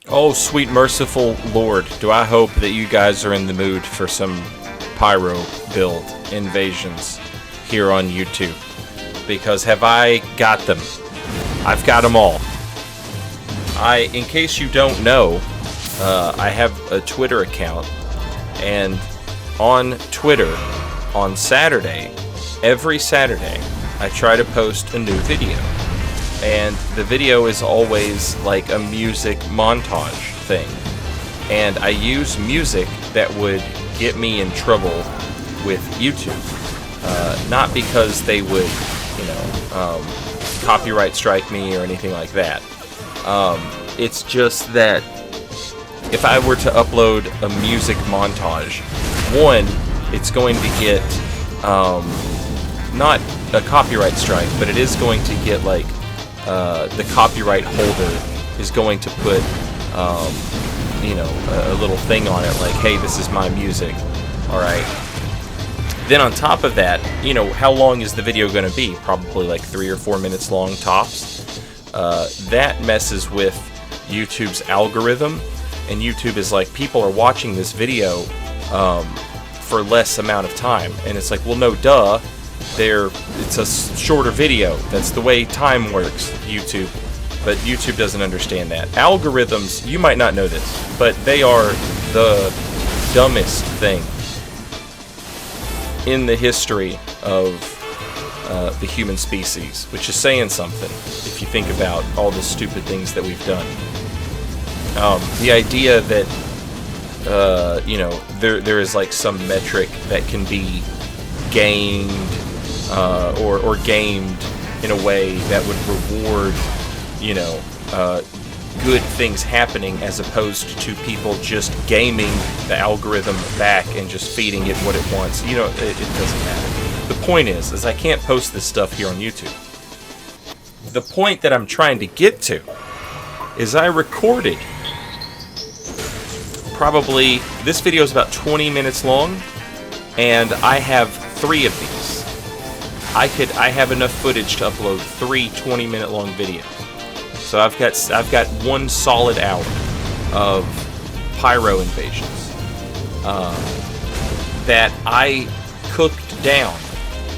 Oh, sweet merciful Lord, do I hope that you guys are in the mood for some pyro build invasions here on YouTube. Because have I got them? I've got them all. In case you don't know, I have a Twitter account, and on Twitter, on Saturday, every Saturday, I try to post a new video. And the video is always like a music montage thing. And I use music that would get me in trouble with YouTube. Not because they would, copyright strike me or anything like that. It's just that if I were to upload a music montage, one, it's going to get not a copyright strike, but it is going to get like the copyright holder is going to put a little thing on it like, hey, this is my music. Alright. Then on top of that, how long is the video going to be? Probably like 3 or 4 minutes long tops. That messes with YouTube's algorithm, and YouTube is like, people are watching this video for less amount of time, and it's like, well, no, duh, it's a shorter video. That's the way time works, YouTube. But YouTube doesn't understand that. Algorithms, you might not know this, but they are the dumbest thing in the history of the human species, which is saying something if you think about all the stupid things that we've done. The idea that there is like some metric that can be gained or gamed in a way that would reward good things happening, as opposed to people just gaming the algorithm back and just feeding it what it wants. It doesn't matter. The point is I can't post this stuff here on YouTube. The point that I'm trying to get to is I recorded probably, this video is about 20 minutes long, and I have 3 of these. I have enough footage to upload 3 20-minute long videos. So I've got 1 solid hour of pyro invasions that I cooked down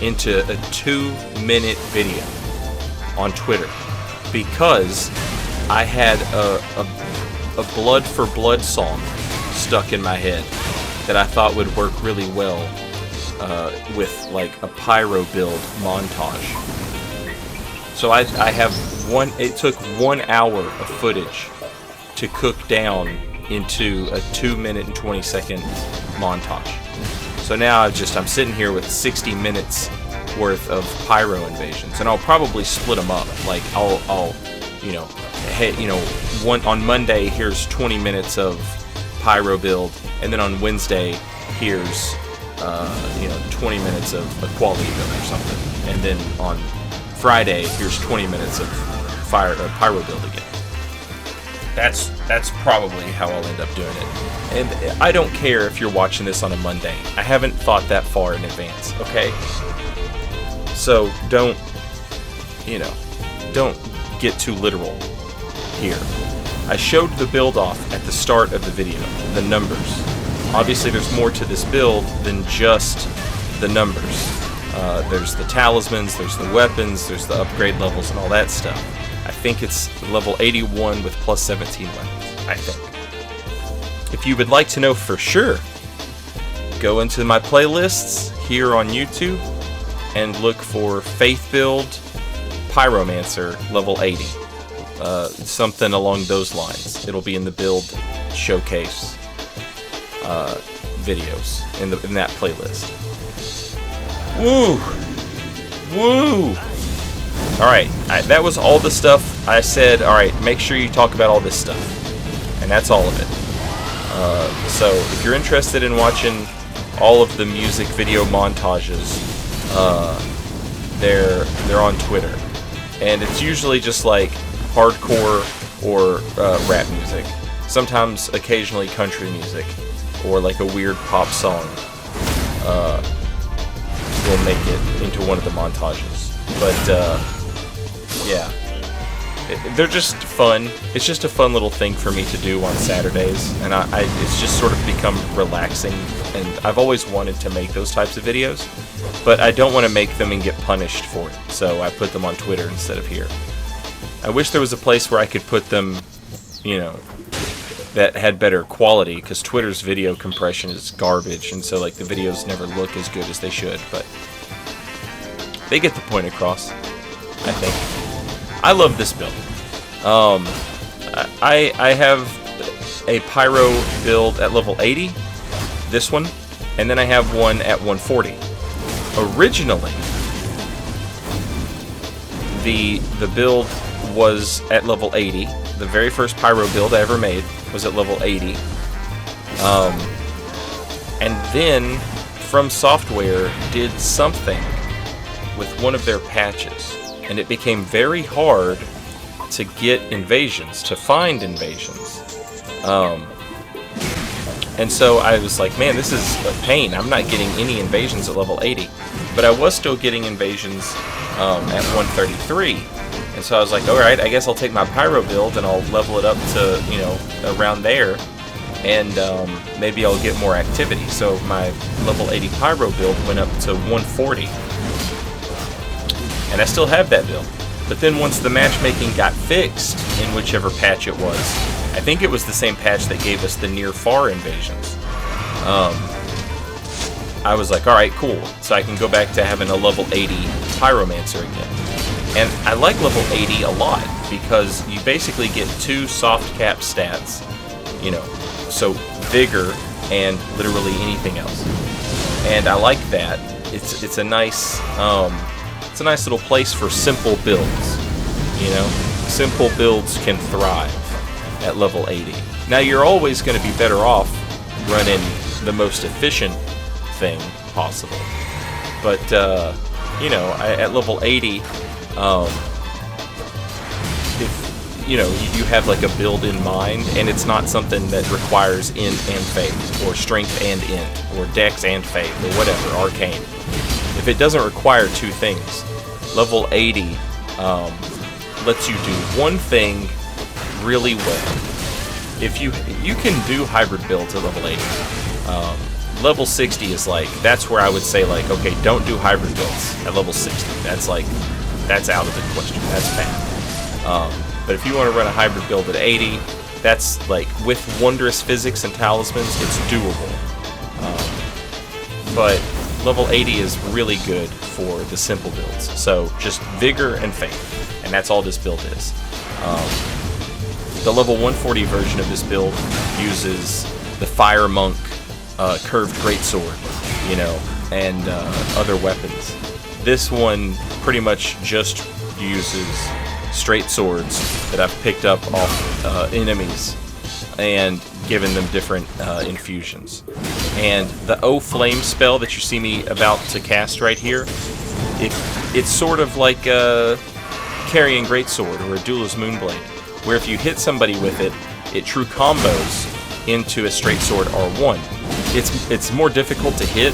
into a 2-minute video on Twitter, because I had a blood for blood song stuck in my head that I thought would work really well with like a pyro build montage. So I have it took 1 hour of footage to cook down into a 2-minute and 20-second montage. So now I'm sitting here with 60 minutes worth of pyro invasions, and I'll probably split them up. Like I'll on Monday here's 20 minutes of pyro build, and then on Wednesday here's 20 minutes of a quality build or something, and then on Friday here's 20 minutes of pyro build again. That's probably how I'll end up doing it. And I don't care if you're watching this on a Monday. I haven't thought that far in advance, okay? So don't get too literal here. I showed the build off at the start of the video, the numbers. Obviously there's more to this build than just the numbers. There's the talismans, there's the weapons, there's the upgrade levels and all that stuff. I think it's level 81 with plus 17 weapons, I think. If you would like to know for sure, go into my playlists here on YouTube and look for Faith Build Pyromancer level 80. Something along those lines. It'll be in the build showcase videos in that playlist. Woo! Woo! Alright, that was all the stuff I said. Alright, make sure you talk about all this stuff. And that's all of it. So, if you're interested in watching all of the music video montages, they're on Twitter. And it's usually just like hardcore or rap music. Sometimes, occasionally country music. Or like a weird pop song will make it into one of the montages. But, yeah. they're just fun. It's just a fun little thing for me to do on Saturdays, and it's just sort of become relaxing. And I've always wanted to make those types of videos, but I don't want to make them and get punished for it. So I put them on Twitter instead of here. I wish there was a place where I could put them, you know, that had better quality, because Twitter's video compression is garbage, and so like the videos never look as good as they should. But they get the point across, I think. I love this build. I have a Pyro build at level 80, this one, and then I have one at 140. Originally, the build was at level 80. The very first Pyro build I ever made was at level 80. And then, From Software did something with one of their patches, and it became very hard to get invasions, to find invasions. And so I was like, man, this is a pain. I'm not getting any invasions at level 80. But I was still getting invasions at 133. And so I was like, alright, I guess I'll take my Pyro build and I'll level it up to, you know, around there. And maybe I'll get more activity. So my level 80 Pyro build went up to 140. And I still have that build. But then once the matchmaking got fixed, in whichever patch it was, I think it was the same patch that gave us the near-far invasions, I was like, alright, cool. So I can go back to having a level 80 Pyromancer again. And I like level 80 a lot, because you basically get 2 soft cap stats, you know, so Vigor and literally anything else. And I like that. It's a nice little place for simple builds, you know? Simple builds can thrive at level 80. Now you're always going to be better off running the most efficient thing possible. But, you know, at level 80, if, you know, you have like a build in mind, and it's not something that requires int and fate, or strength and int, or dex and fate, or whatever, arcane. If it doesn't require 2 things, level 80 lets you do one thing really well. If you can do hybrid builds at level 80. Level 60 is like, that's where I would say like, okay, don't do hybrid builds at level 60. That's like, that's out of the question. That's bad. But if you want to run a hybrid build at 80, that's like, with wondrous physics and talismans, it's doable. But level 80 is really good for the simple builds. So just Vigor and Faith, and that's all this build is. The level 140 version of this build uses the Fire Monk curved greatsword, you know, and other weapons. This one pretty much just uses straight swords that I've picked up off enemies and given them different infusions. And the O Flame spell that you see me about to cast right here, it's sort of like a Carrying Greatsword or a Duelist Moonblade, where if you hit somebody with it, it true combos into a straight sword R1. It's more difficult to hit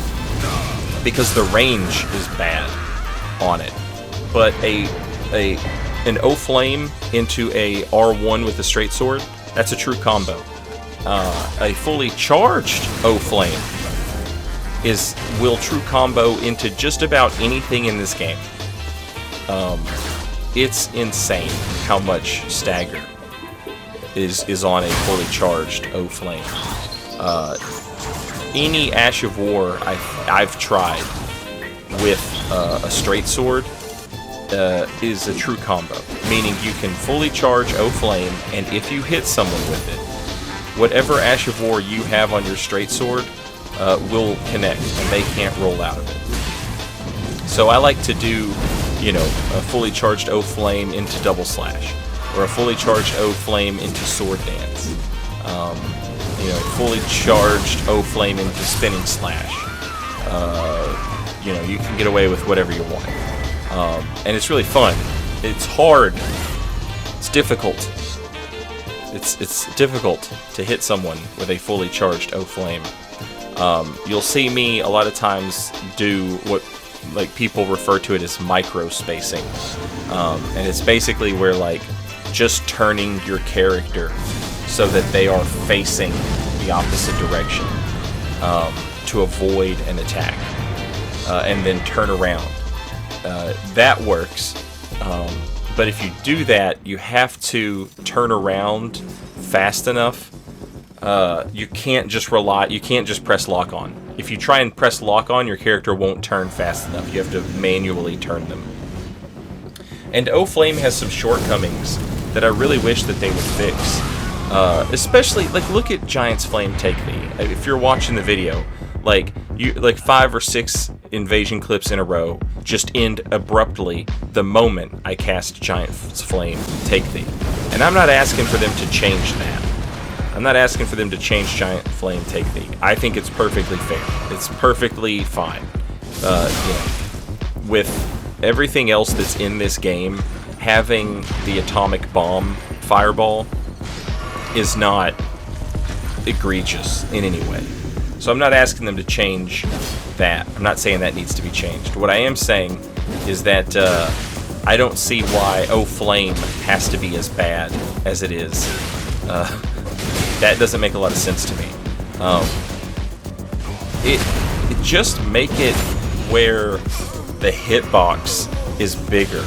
because the range is bad on it. But an O Flame into a R1 with a straight sword, that's a true combo. A fully charged O Flame will true combo into just about anything in this game. It's insane how much stagger is on a fully charged O Flame. Any Ash of War I've tried with a straight sword is a true combo, meaning you can fully charge O Flame, and if you hit someone with it, whatever Ash of War you have on your straight sword will connect, and they can't roll out of it. So I like to do, you know, a fully charged O Flame into Double Slash, or a fully charged O Flame into Sword Dance. You know, fully charged O Flame into Spinning Slash. You know, you can get away with whatever you want. And it's really fun. It's hard. It's difficult. It's difficult to hit someone with a fully charged O Flame. You'll see me a lot of times do what like people refer to it as micro spacing, and it's basically where like just turning your character so that they are facing the opposite direction to avoid an attack, and then turn around. That works. But if you do that, you have to turn around fast enough. You can't just press lock on. If you try and press lock on, your character won't turn fast enough. You have to manually turn them. And O-Flame has some shortcomings that I really wish that they would fix. Especially, like, look at Giant's Flame Take Thee. If you're watching the video, like 5 or 6 invasion clips in a row just end abruptly the moment I cast Giant's Flame Take Thee. And I'm not asking for them to change that. I'm not asking for them to change Giant Flame Take Thee. I think it's perfectly fair. It's perfectly fine. With everything else that's in this game, having the atomic bomb fireball is not egregious in any way. So I'm not asking them to change that. I'm not saying that needs to be changed. What I am saying is that I don't see why O-Flame has to be as bad as it is. That doesn't make a lot of sense to me. It just make it where the hitbox is bigger,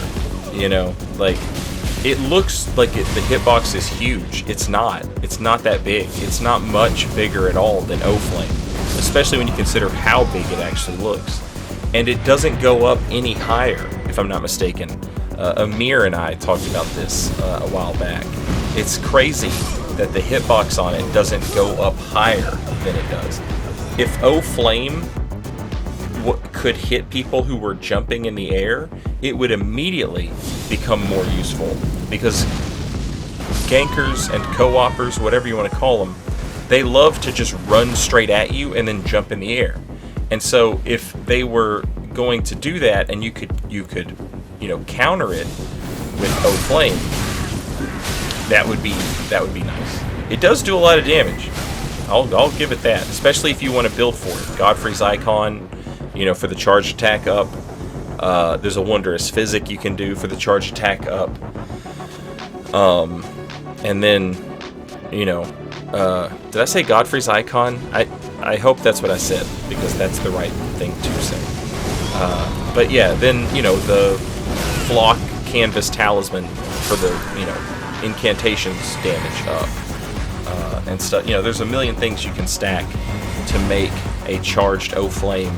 you know? Like, it looks like the hitbox is huge. It's not. It's not that big. It's not much bigger at all than O-Flame, especially when you consider how big it actually looks. And it doesn't go up any higher, if I'm not mistaken. Amir and I talked about this a while back. It's crazy that the hitbox on it doesn't go up higher than it does. If O-Flame could hit people who were jumping in the air, it would immediately become more useful, because gankers and co-opers, whatever you want to call them, they love to just run straight at you and then jump in the air. And so if they were going to do that, and you could counter it with O-Flame, that would be nice. It does do a lot of damage. I'll give it that, especially if you want to build for it. Godfrey's Icon, for the charge attack up. There's a Wondrous Physic you can do for the charge attack up. And then, did I say Godfrey's Icon? I hope that's what I said, because that's the right thing to say. But yeah, then, the Flock Canvas Talisman for the, incantations damage up. And stuff. There's a million things you can stack to make a charged O-Flame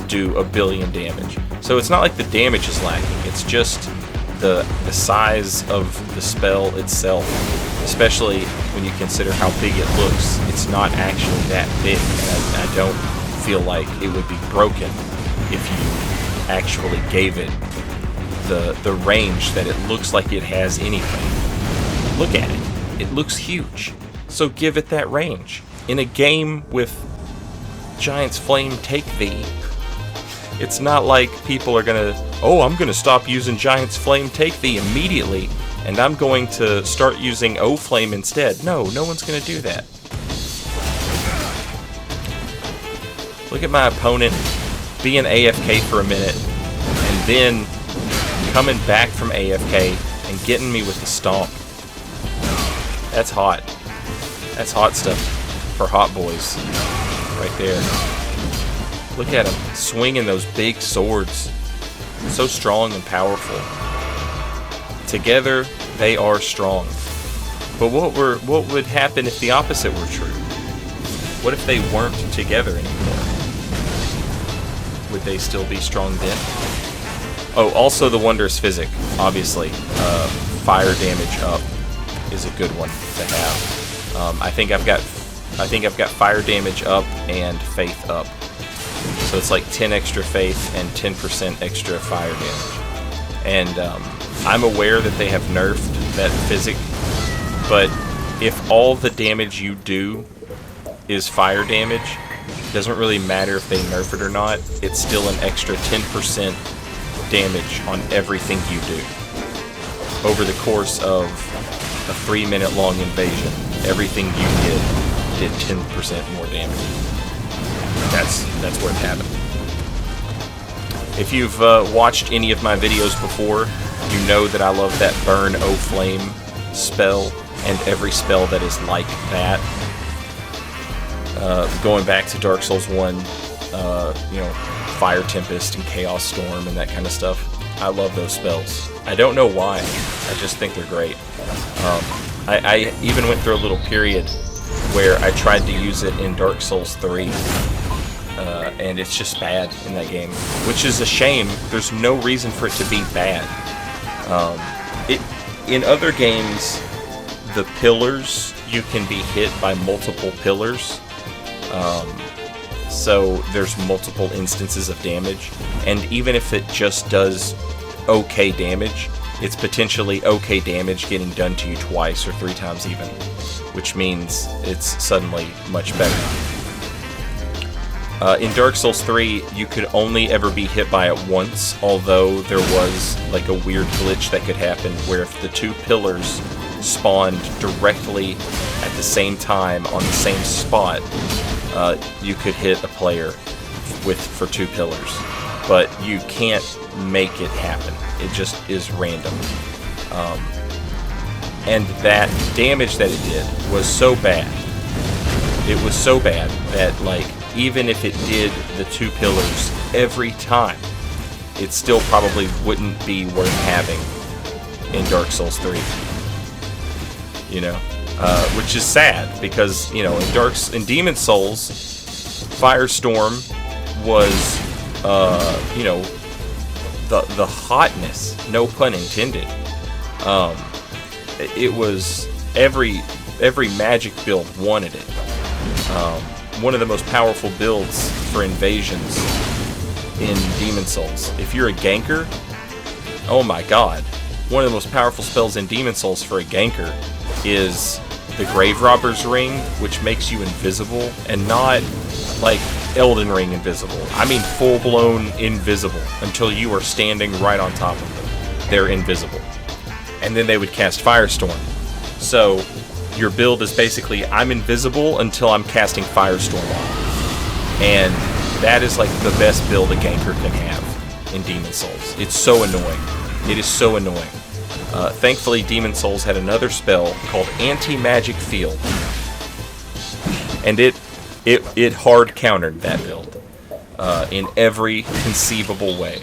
do a billion damage. So it's not like the damage is lacking, it's just the size of the spell itself, especially when you consider how big it looks. It's not actually that big, and I don't feel like it would be broken if you actually gave it the range that it looks like it has anything. Look at it. It looks huge. So give it that range. In a game with Giant's Flame Take Thee, it's not like people are gonna, I'm gonna stop using Giant's Flame Take Thee immediately, and I'm going to start using O-Flame instead. No one's gonna do that. Look at my opponent being AFK for a minute, and then coming back from AFK and getting me with the stomp. That's hot. That's hot stuff for hot boys. Right there. Look at him swinging those big swords. So strong and powerful. Together, they are strong. But what would happen if the opposite were true? What if they weren't together anymore? Would they still be strong then? Oh, also the Wondrous Physic, obviously. Fire damage up is a good one to have. I think I've got fire damage up and faith up. So it's like 10 extra faith and 10% extra fire damage. And I'm aware that they have nerfed that physic, but if all the damage you do is fire damage, it doesn't really matter if they nerf it or not, it's still an extra 10% damage on everything you do. Over the course of a 3-minute long invasion, everything you did 10% more damage. That's worth having. If you've watched any of my videos before, you know that I love that burn O-Flame spell and every spell that is like that. Going back to Dark Souls 1, you know, Fire Tempest and Chaos Storm and that kind of stuff. I love those spells. I don't know why. I just think they're great. I even went through a little period where I tried to use it in Dark Souls 3. And it's just bad in that game, which is a shame. There's no reason for it to be bad. In other games, the pillars, you can be hit by multiple pillars. So there's multiple instances of damage, and even if it just does okay damage, it's potentially okay damage getting done to you twice or 3 times even, which means it's suddenly much better. In Dark Souls 3, you could only ever be hit by it once, although there was like a weird glitch that could happen where if the 2 pillars spawned directly at the same time on the same spot, you could hit a player for 2 pillars. But you can't make it happen. It just is random. And that damage that it did was so bad. It was so bad that, like, even if it did the 2 pillars every time, it still probably wouldn't be worth having in Dark Souls 3. You know? Which is sad, because, you know, in Demon Souls, Firestorm was, you know, the hotness, no pun intended. It was every magic build wanted it. One of the most powerful builds for invasions in Demon Souls. If you're a ganker, oh my god, one of the most powerful spells in Demon Souls for a ganker is the Grave Robber's Ring, which makes you invisible, and not like Elden Ring invisible. I mean full-blown invisible until you are standing right on top of them. They're invisible. And then they would cast Firestorm. So your build is basically, I'm invisible until I'm casting Firestorm on. And that is like the best build a ganker can have in Demon Souls. It's so annoying. It is so annoying. Thankfully, Demon Souls had another spell called Anti-Magic Field. And it hard countered that build in every conceivable way.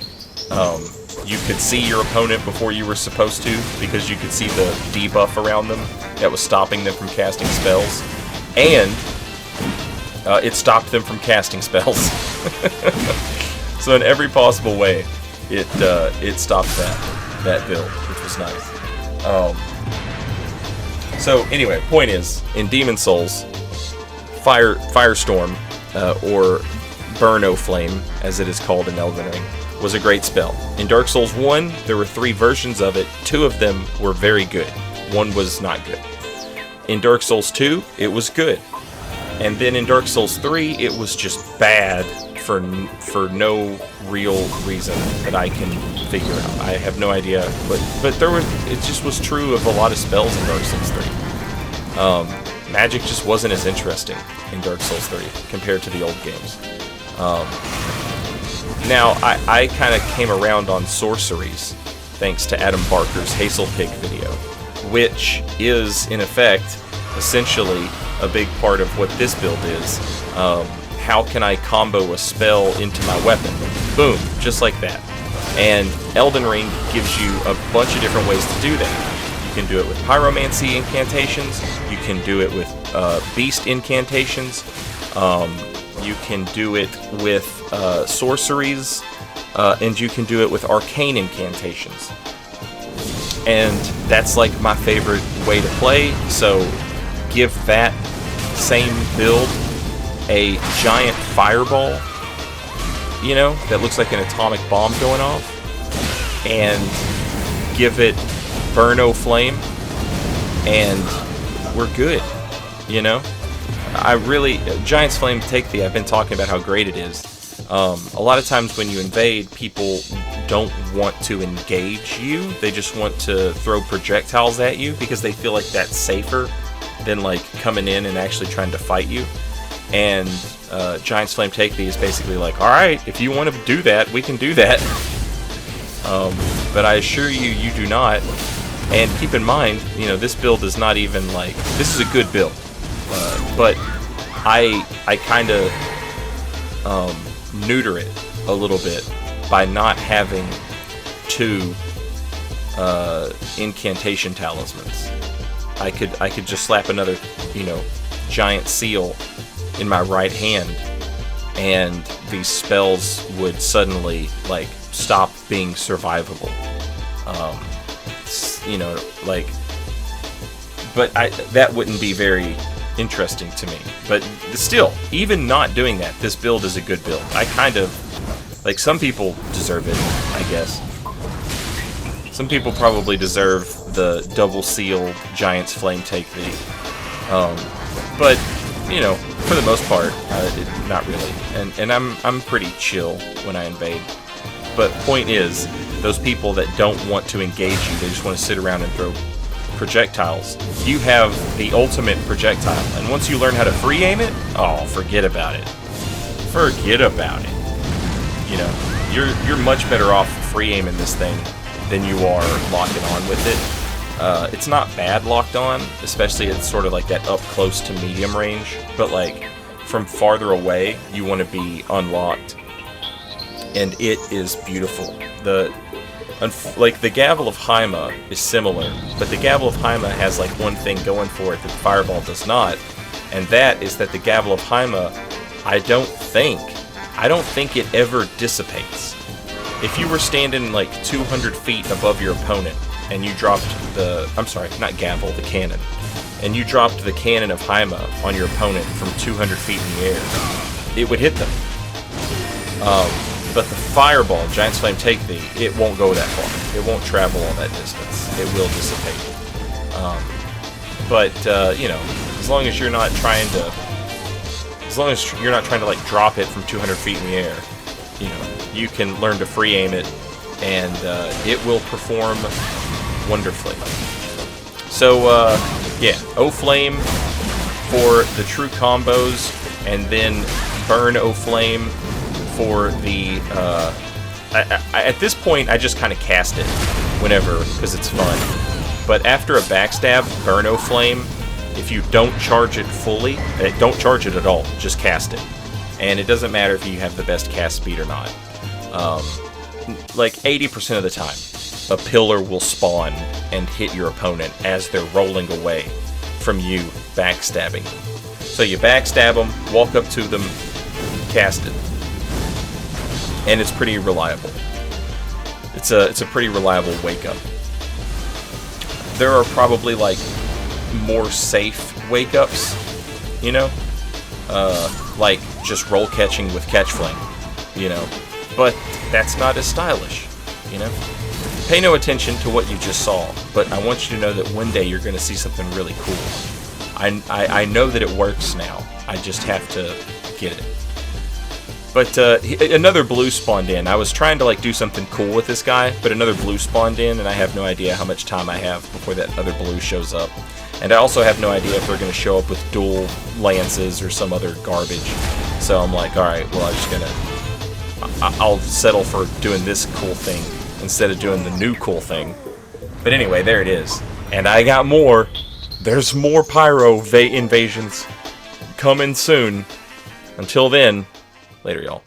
You could see your opponent before you were supposed to, because you could see the debuff around them that was stopping them from casting spells, and it stopped them from casting spells. So in every possible way, it stopped that build, which was nice. So anyway, point is, in Demon Souls, Firestorm, or Burno Flame, as it is called in Elden Ring, was a great spell. In Dark Souls 1, there were 3 versions of it. 2 of them were very good. 1 was not good. In Dark Souls 2, it was good. And then in Dark Souls 3, it was just bad for no real reason that I can figure out. I have no idea, but it just was true of a lot of spells in Dark Souls 3. Magic just wasn't as interesting in Dark Souls 3 compared to the old games. Now, I kind of came around on sorceries thanks to Adam Barker's Hazel Pig video, which is, in effect, essentially a big part of what this build is. How can I combo a spell into my weapon? Boom, just like that. And Elden Ring gives you a bunch of different ways to do that. You can do it with pyromancy incantations, you can do it with beast incantations, you can do it with sorceries, and you can do it with arcane incantations. And that's like my favorite way to play, so give that same build a giant fireball, you know, that looks like an atomic bomb going off, and give it Burno Flame, and we're good, you know? Giant's Flame Take Thee, I've been talking about how great it is. A lot of times when you invade, people don't want to engage you. They just want to throw projectiles at you because they feel like that's safer than like coming in and actually trying to fight you. And Giant's Flame Take Thee is basically like, alright, if you want to do that, we can do that. But I assure you, you do not. And keep in mind, you know, this build is not even like, this is a good build, but I kind of neuter it a little bit by not having 2 incantation talismans. I could just slap another, you know, giant seal in my right hand, and these spells would suddenly like stop being survivable. You know, like, but that wouldn't be very interesting to me. But still, even not doing that, this build is a good build. I kind of, like, some people deserve it, I guess. Some people probably deserve the double sealed Giant's Flame Take Thee. But, you know, for the most part, not really. And I'm pretty chill when I invade. But point is, those people that don't want to engage you, they just want to sit around and throw projectiles. You have the ultimate projectile, and once you learn how to free aim it, oh, forget about it. Forget about it. You know, you're much better off free aiming this thing than you are locking on with it. It's not bad locked on, especially it's sort of like that up close to medium range, but like from farther away, you want to be unlocked. And it is beautiful. Like the Gavel of Haima is similar, but the Gavel of Haima has like one thing going for it that the Fireball does not, and that is that the Gavel of Haima, I don't think it ever dissipates. If you were standing like 200 feet above your opponent and you dropped the, I'm sorry, not gavel, the cannon, and you dropped the cannon of Haima on your opponent from 200 feet in the air, it would hit them. But the Fireball, Giant's Flame Take Thee, it won't go that far. It won't travel all that distance. It will dissipate. You know, as long as you're not trying to, like drop it from 200 feet in the air, you know, you can learn to free aim it, and it will perform wonderfully. So yeah, O-Flame for the true combos, and then burn O-Flame for the, at this point, I just kind of cast it whenever, because it's fun. But after a backstab, burn O-Flame, if you don't charge it fully, don't charge it at all, just cast it. And it doesn't matter if you have the best cast speed or not. Like 80% of the time, a pillar will spawn and hit your opponent as they're rolling away from you backstabbing them. So you backstab them, walk up to them, cast it. And it's pretty reliable. It's a pretty reliable wake up. There are probably like more safe wake ups, you know, like just roll catching with catch flame, you know, but that's not as stylish, you know. Pay no attention to what you just saw, but I want you to know that one day you're going to see something really cool. I know that it works now. I just have to get it. But another blue spawned in. I was trying to like do something cool with this guy, but another blue spawned in, and I have no idea how much time I have before that other blue shows up. And I also have no idea if they're going to show up with dual lances or some other garbage. So I'm like, alright, well I'll settle for doing this cool thing instead of doing the new cool thing. But anyway, there it is. And I got more. There's more Pyro invasions coming soon. Until then, later, y'all.